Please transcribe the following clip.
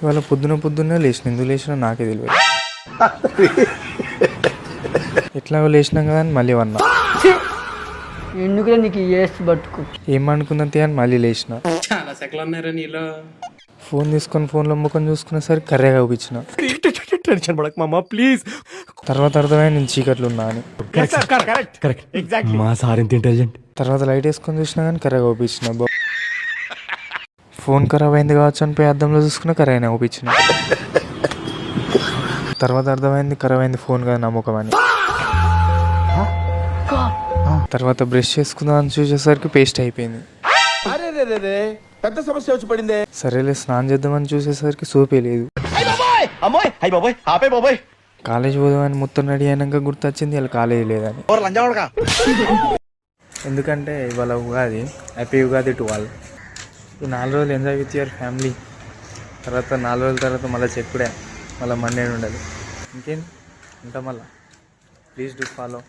ఇవాళ పొద్దున్నే లేచిన, ఎందుకు లేచినా నాకే తెలియదు. ఎట్లాగో లేచినాం కదా అని మళ్ళీ వన్నా. ఎందుకులే నీకు ఏసి బతుకు. ఏమనుకున్నది అని మళ్ళీ లేచిన. చాలా సెకలు ఉన్నారా నీలో. ఫోన్ తీసుకొని ఫోన్లో ముఖం చూసుకునేసరికి కర్రెగా చూపించిన. టెన్షన్ పడక మామ ప్లీజ్. తర్వాత అర్థమైంది నేను చీకట్లు ఉన్నా అని. మా సార్ ఎంత ఇంటెలిజెంట్. తర్వాత లైట్ వేసుకొని చూసినా కానీ కర్రెగా చూపించిన. ఫోన్ ఖరాబ్ అయింది కావచ్చు అని పోయి అద్దంలో చూసుకున్నా కర్రైనా చూపించిన. తర్వాత అర్థమైంది ఖరాబ్ అయింది ఫోన్ కదా నా ముఖం అని. తర్వాత బ్రష్ చేసుకుందాం అని చూసేసరికి పేస్ట్ అయిపోయింది. పెద్ద సమస్య వచ్చి పడిందే. సరేలే స్నానం చేద్దామని చూసేసరికి సోపే లేదు. కాలేజ్ పోదామని మొత్తం రెడీ అయినాక గుర్తొచ్చింది ఇలా కాలేజ్ లేదని. ఎందుకంటే ఇవాళ Ugadi, happy Ugadi to all. ఈ 4 రోజులు ఎంజాయ్ విత్ యువర్ ఫ్యామిలీ. తర్వాత 4 రోజుల తర్వాత మళ్ళీ చెప్పుడే, మళ్ళీ మండే ఉండాలి. ఇంకేం ఉంటా మళ్ళీ. Please do follow.